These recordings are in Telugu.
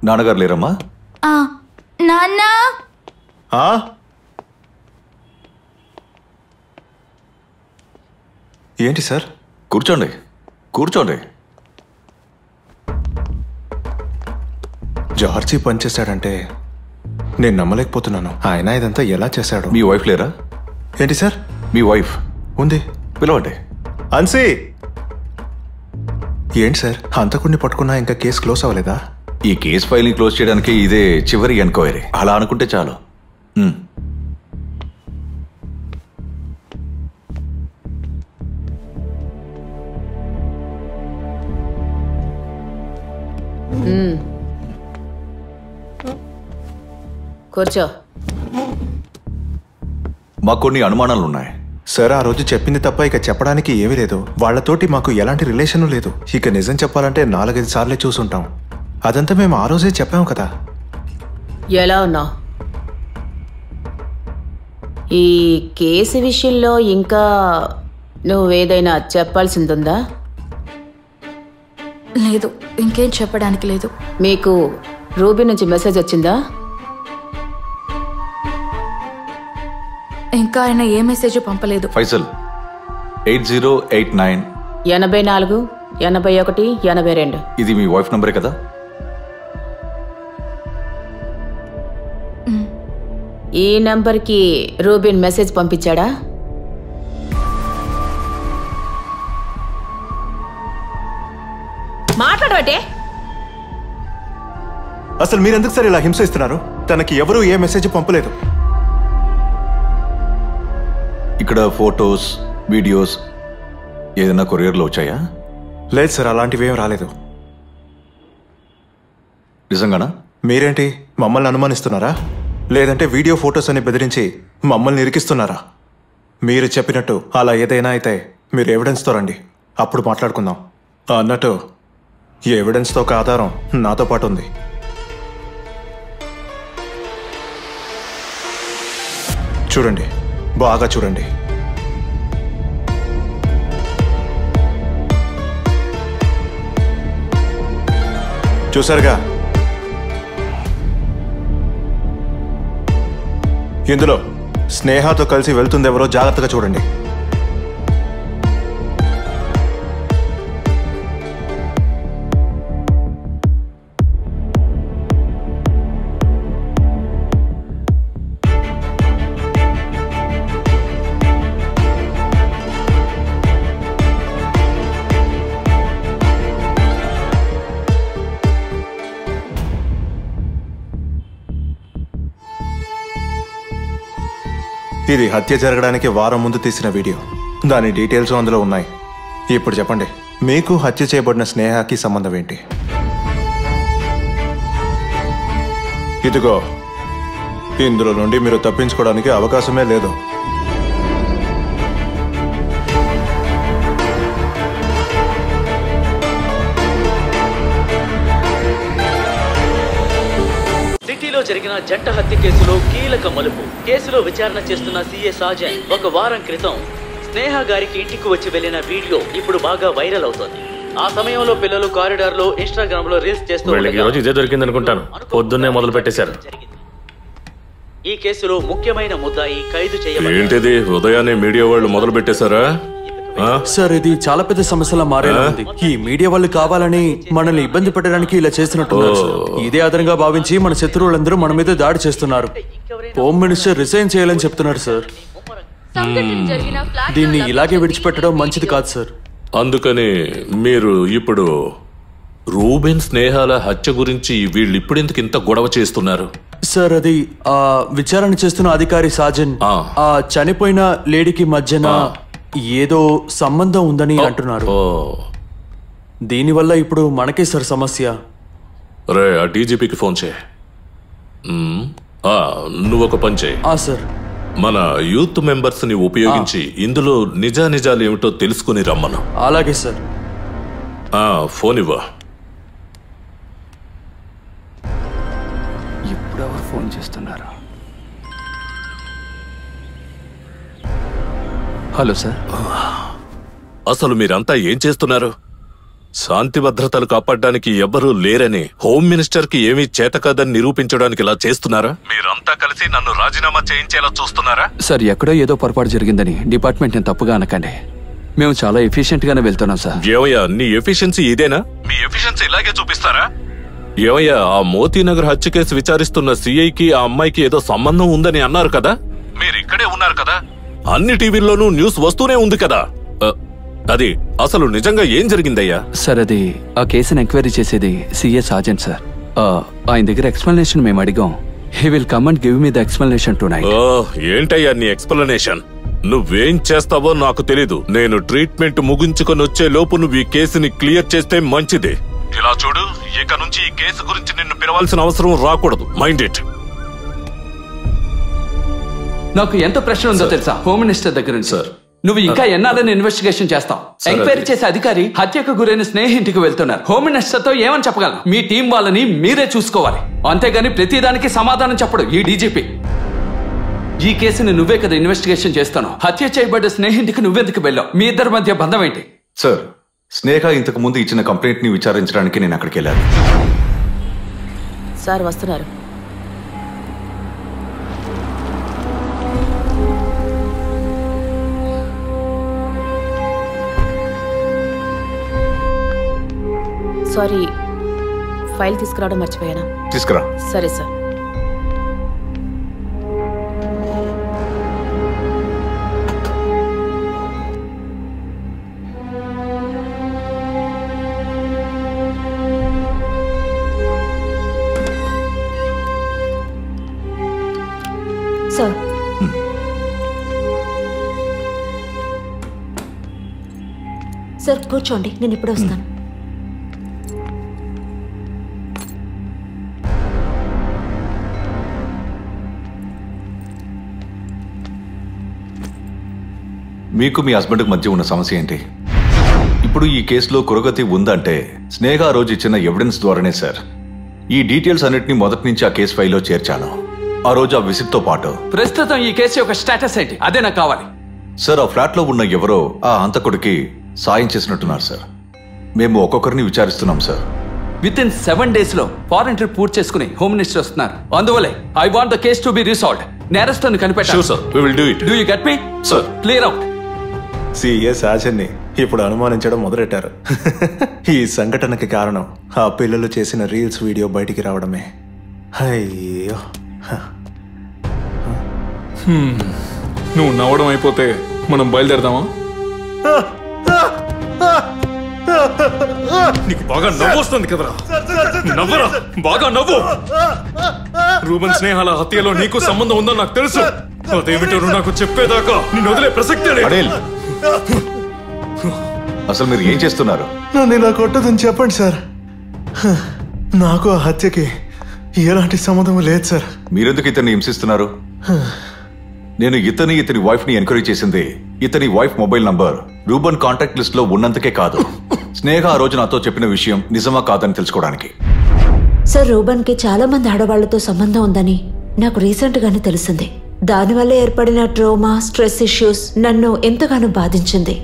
నాన్నగారు లేరమ్మా? నాన్న ఏంటి సార్? కూర్చోండి కూర్చోండి. జార్జి పనిచేశాడంటే నేను నమ్మలేకపోతున్నాను. ఆయన ఇదంతా ఎలా చేశాడు? మీ వైఫ్ లేరా? ఏంటి సార్? మీ వైఫ్ ఉంది. పిలవండి. అన్సీ! ఏంటి సార్, హంతకుడిని పట్టుకున్నా ఇంకా కేసు క్లోజ్ అవ్వలేదా? ఈ కేసు ఫైల్ని క్లోజ్ చేయడానికి ఇదే చివరి ఎన్క్వైరీ. అలా అనుకుంటే చాలు. కూర్చో. మాకు కొన్ని అనుమానాలున్నాయి. సార్, ఆ రోజు చెప్పింది తప్ప ఇక చెప్పడానికి ఏమీ లేదు. వాళ్లతోటి మాకు ఎలాంటి రిలేషన్ లేదు. ఇక నిజం చెప్పాలంటే 4-5 సార్లే చూసుంటాం. అదంతా మేము ఆ రోజే చెప్పాము కదా. ఎలా ఉన్నావు? ఈ కేసు విషయంలో ఇంకా నువ్వేదైనా చెప్పాల్సిందుందా? లేదు, ఇంకేం చెప్పడానికి లేదు. మీకు రూబీ నుంచి మెసేజ్ వచ్చిందా? ఇంకా ఆయన ఏ మెసేజ్ పంపలేదు. ఫైసల్ 8089 84 81 82. ఇది మీ వైఫ్ నంబరే కదా? ఈ నంబర్కి రూబిన్ మెసేజ్ పంపించాడా? మాట్లాడబట్టే. అసలు మీరెందుకు సార్ ఇలా హింసిస్తున్నారు? తనకి ఎవరూ ఏ మెసేజ్ పంపలేదు. ఇక్కడ ఫోటోస్, వీడియోస్ ఏదైనా కొరియర్లో వచ్చాయా? లేదు సార్, అలాంటివి ఏం రాలేదు. నిజంగానా? మీరేంటి మమ్మల్ని అనుమానిస్తున్నారా? లేదంటే వీడియో ఫోటోస్ అని బెదిరించి మమ్మల్ని ఇరికిస్తున్నారా? మీరు చెప్పినట్టు అలా ఏదైనా అయితే మీరు ఎవిడెన్స్తో రండి, అప్పుడు మాట్లాడుకుందాం. అన్నట్టు ఈ ఎవిడెన్స్తో ఒక ఆధారం నాతో పాటు ఉంది. చూడండి, బాగా చూడండి. చూసారుగా, ఇందులో స్నేహతో కలిసి వెళ్తుందెవరో జాగ్రత్తగా చూడండి. ఇది హత్య జరగడానికి వారం ముందు తీసిన వీడియో. దాని డీటెయిల్స్ అందులో ఉన్నాయి. ఇప్పుడు చెప్పండి, మీకు హత్య చేయబడిన స్నేహకి సంబంధం ఏంటి? ఇదిగో, ఇందులో నుండి మీరు తప్పించుకోవడానికి అవకాశమే లేదు. సిటీలో జరిగిన జంట హత్య కేసులో కీలక మలుపు. కేసులో విచారణ చేస్తున్న సీఏ సాజన్ ఒక వారం క్రితం స్నేహ గారికి ఇంటికి వచ్చి వెళ్లిన వీడియో ఇప్పుడు బాగా వైరల్ అవుతోంది. ఆ సమయంలో పిల్లలు కారిడార్ లో ఇన్స్టాగ్రామ్ లో రీల్స్ చేస్తూ ఇదే దొరికింది అనుకుంటాను. పొద్దున్నే మొదలు పెట్టేశారు. ఈ కేసులో ముఖ్యమైన ముద్దాయి ఖైదు చేయబడ్డారు. ఏంటిది, ఉదయాన్నే మీడియా వాళ్ళు మొదలు పెట్టేశారా? సార్, ఇది చాలా పెద్ద సమస్యలా మారేలా ఉంది. ఈ మీడియా వాళ్ళు కావాలని మనల్ని ఇబ్బంది పెట్టడానికి ఇలా చేస్తున్నట్టున్నారు. ఇదే ఆధారంగా భావించి మన శత్రువులందరూ మన మీద దాడి చేస్తున్నారు. హోమ్ మినిస్టర్ రిజైన్ చేయాలని చెప్తున్నారు సార్. దీన్ని ఇలాగే విడిచిపెట్టడం మంచిది కాదు సార్. అందుకని మీరు ఇప్పుడు రూబెన్ స్నేహాల హత్య గురించి వీళ్ళు ఇప్పుడెందుకు ఇంత గొడవ చేస్తున్నారు? సార్, అది విచారణ చేస్తున్న అధికారి సాజన్ ఆ చనిపోయిన లేడీకి మధ్యన ఏదో సంబంధం ఉందని అంటున్నారు. దీనివల్ల ఇప్పుడు మనకే సార్ సమస్య. రే, ఆ డీజీపీకి ఫోన్ చేయి. నువ్వు ఒక పని చేయి. సార్, మన యూత్ మెంబర్స్ ని ఉపయోగించి ఇందులో నిజానిజాలు ఏమిటో తెలుసుకుని రమ్మను. అలాగే సార్. ఫోన్ ఇవ్వ. ఇప్పుడు ఎవరు ఫోన్ చేస్తున్నారు? Hello sir. అసలు మీరంతా ఏం చేస్తున్నారు? శాంతి భద్రతలు కాపాడడానికి ఎవ్వరూ లేరని హోమ్ మినిస్టర్ కి ఏమీ చేత కాదని నిరూపించడానికి ఇలా చేస్తున్నారా? మీరంతా కలిసి నన్ను రాజీనామా చేయించేలా చూస్తున్నారా? సార్ ఎక్కడో ఏదో పొరపాటు జరిగిందని డిపార్ట్మెంట్ తప్పుగా అనకండి. మేము చాలా ఎఫిషియెంట్ గానే వెళ్తున్నాం సార్. ఏవయ్యా, నీ ఎఫిషియన్సీ ఇదేనా? మీ ఎఫిషియన్సీ ఇలాగే చూపిస్తారా? ఏవయ్యా, ఆ మోతీనగర్ హత్య కేసు విచారిస్తున్న సిఐకి ఆ అమ్మాయికి ఏదో సంబంధం ఉందని అన్నారు కదా? మీరు ఇక్కడే ఉన్నారు కదా? అన్ని టీవీల్లోనూ న్యూస్ వస్తూనే ఉంది కదా. అది అసలు నిజంగా ఏం జరిగిందయ్యా? సార్ అది ఆ కేసును ఎంక్వైరీ చేసేది సిఏ సాజెంట్ సార్. ఆయన దగ్గర ఎక్స్ప్లెనేషన్ మేము అడిగాం. He will come and give me the explanation tonight. ఏంటయ్యా నీ ఎక్స్ప్లెనేషన్? నువ్వేం చేస్తావో నాకు తెలీదు. నేను ట్రీట్మెంట్ ముగించుకొని వచ్చే లోపు నువ్వు ఈ కేసుని క్లియర్ చేస్తే మంచిది. ఇలా చూడు, ఇక నుంచి ఈ కేసు గురించి నిన్ను పిలవాల్సిన అవసరం రాకూడదు. Mind it. నాకు ఎంత ప్రశ్న ఉందో తెలుసా హోమ్ మినిస్టర్ దగ్గర నుంచి. సార్ నువ్వు ఇంకా ఎన్నాళ్ళని ఇన్వెస్టిగేషన్ చేస్తావు? ఎంక్వైరీ చేసే అధికారి హత్యకు గురైన స్నేహితుడికి వెళ్తున్నారు. హోమ్ మినిస్టర్ తో ఏమని చెప్పగలను? మీ టీం వాళ్ళని మీరే చూసుకోవాలి, అంతేగాని ప్రతిదానికి సమాధానం చెప్పడు ఈ డీజీపీ. ఈ కేసుని నువ్వే కదా ఇన్వెస్టిగేషన్ చేస్తాను. హత్య చేయబడ్డ స్నేహితుడికి నువ్వెందుకు వెళ్ళావు? మీ ఇద్దరి మధ్య బంధం ఏంటి? సార్, స్నేహ ఇంతకు ముందు ఇచ్చిన కంప్లైంట్ ని విచారించడానికి నేను అక్కడికి వెళ్ళాను. సార్ వస్తున్నారు. సారీ, ఫైల్ తీసుకురావడం మర్చిపోయానా? తీసుకురా. సరే సార్. సార్ సార్ కూర్చోండి, నేను ఇప్పుడే వస్తాను. మీకు మీ హస్బెండ్కి మధ్య ఉన్న సమస్య ఏంటి? ఇప్పుడు ఈ కేసులో కురగతి ఉందంటే స్నేహ ఆ రోజు ఇచ్చిన ఎవిడెన్స్ ద్వారానే సార్. ఈ డీటెయిల్స్ అన్నిటినీ మొదటి నుంచి ఆ కేసు ఫైల్లో చేర్చాను. ఆ రోజు ఆ విజిట్ తో పాటు ప్రస్తుతం ఈ కేసు యొక్క స్టేటస్ ఏంటి? అదే నాకు కావాలి. సార్, ఆ ఫ్లాట్ లో ఉన్న ఎవరో ఆ హంతకుడికి సాయం చేసినట్టున్నారు సార్. మేము ఒక్కొక్కరిని విచారిస్తున్నాం సార్. విత్ ఇన్ 7 days లో ఫారెన్ ట్రిప్ పూర్తి చేసుకుని హోమ్ మినిస్టర్ వస్తున్నారు. అందువల్లే I want the case to be resolved. నేరస్తుని కనిపెట్టాలి. Sure sir, we will do it. Do you get me? Sir. Clear out. CA సాజన్ని ఇప్పుడు అనుమానించడం మొదలెట్టారు. ఈ సంఘటనకి కారణం ఆ పిల్లలు చేసిన రీల్స్ వీడియో బయటికి రావడమే. అయ్యో, నువ్వు నవ్వడం అయిపోతే మనం బయలుదేరదామా? నీకు బాగా నవ్వు వస్తుంది కదరా? నవ్వరా, బాగా నవ్వు. రూబన్ స్నేహాల హత్యలో నీకు సంబంధం ఉందని నాకు తెలుసు. అదేమిటో నాకు చెప్పేదాకా నిన్ను వదిలే ప్రసక్తే లేదు. అసలు మీరు ఏం చేస్తున్నారు? నన్ను ఇలా కొట్టదని చెప్పండి సార్. నాకు ఆ హత్యకి ఎలాంటి సంబంధం లేదు సార్. మీరెందుకు ఇతన్ని హింసిస్తున్నారు? నేను ఇతని వైఫ్ ని ఎంక్వైరీ చేసింది ఇతని wife mobile number Ruban contact list లో ఉన్నందుకే కాదు, స్నేహ ఆ రోజు నాతో చెప్పిన విషయం నిజమా కాదని తెలుసుకోవడానికి. సార్, రూబన్ కి చాలా మంది ఆడవాళ్లతో సంబంధం ఉందని నాకు రీసెంట్ గానే తెలిసింది. దానివల్ల ఏర్పడిన ట్రోమా, స్ట్రెస్ ఇష్యూస్ నన్ను ఎంతగానో బాధించింది.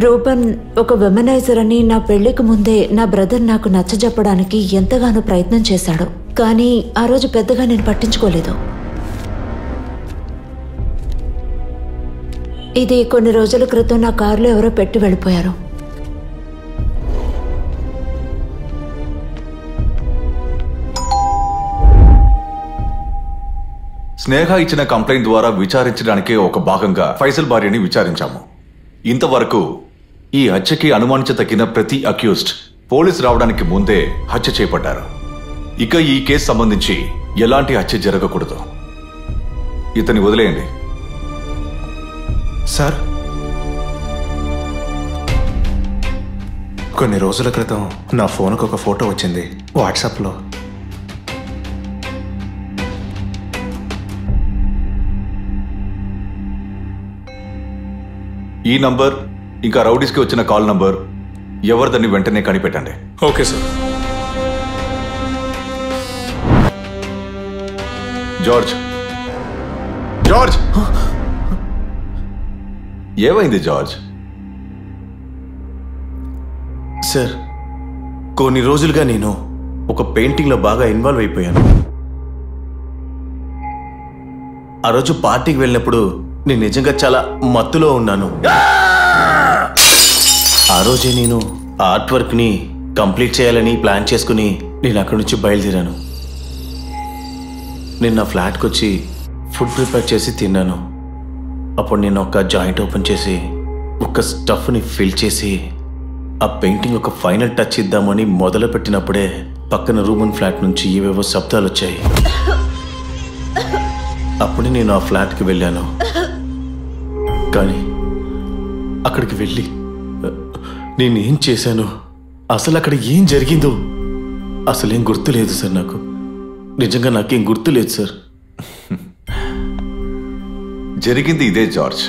రూబన్ ఒక వెమనైజర్ అని నా పెళ్లికి ముందే నా బ్రదర్ నాకు నచ్చజెప్పడానికి ఎంతగానో ప్రయత్నం చేశాడు. కానీ ఆ రోజు పెద్దగా నేను పట్టించుకోలేదు. ఇది కొన్ని రోజుల క్రితం నా కారులో ఎవరో పెట్టి వెళ్ళిపోయారు. స్నేహ ఇచ్చిన కంప్లైంట్ ద్వారా విచారించడానికి ఒక భాగంగా ఫైజల్ భార్యని విచారించాము. ఇంతవరకు ఈ హత్యకి అనుమానించదగిన ప్రతి అక్యూజ్డ్ పోలీస్ రావడానికి ముందే హత్య చేపట్టారు. ఇక ఈ కేసు సంబంధించి ఎలాంటి హత్య జరగకూడదు. ఇతన్ని వదిలేయండి. సార్, కొన్ని రోజుల క్రితం నా ఫోన్కు ఒక ఫోటో వచ్చింది వాట్సాప్లో. ఈ నంబర్ ఇంకా రౌడీస్కి వచ్చిన కాల్ నంబర్ ఎవరిదని వెంటనే కనిపెట్టండి. Okay sir. జార్జ్, జార్జ్, ఏమైంది జార్జ్? సార్, కొన్ని రోజులుగా నేను ఒక పెయింటింగ్లో బాగా ఇన్వాల్వ్ అయిపోయాను. ఆ రోజు పార్టీకి వెళ్ళినప్పుడు నేను నిజంగా చాలా మత్తులో ఉన్నాను. ఆ రోజే నేను ఆర్ట్ వర్క్ని కంప్లీట్ చేయాలని ప్లాన్ చేసుకుని నేను అక్కడి నుంచి బయలుదేరాను. నేను నా ఫ్లాట్కి వచ్చి ఫుడ్ ప్రిపేర్ చేసి తిన్నాను. అప్పుడు నేను ఒక జాయింట్ ఓపెన్ చేసి ఒక స్టఫ్ని ఫిల్ చేసి ఆ పెయింటింగ్ ఒక ఫైనల్ టచ్ ఇద్దామని మొదలు పెట్టినప్పుడే పక్కన రూమన్ ఫ్లాట్ నుంచి ఏవేవో శబ్దాలు వచ్చాయి. అప్పుడే నేను ఆ ఫ్లాట్కి వెళ్ళాను. కానీ అక్కడికి వెళ్ళి నేనేం చేశాను, అసలు అక్కడ ఏం జరిగిందో అసలేం గుర్తులేదు సార్. నాకు నిజంగా నాకేం గుర్తులేదు సార్. జరిగింది ఇదే జార్జ్.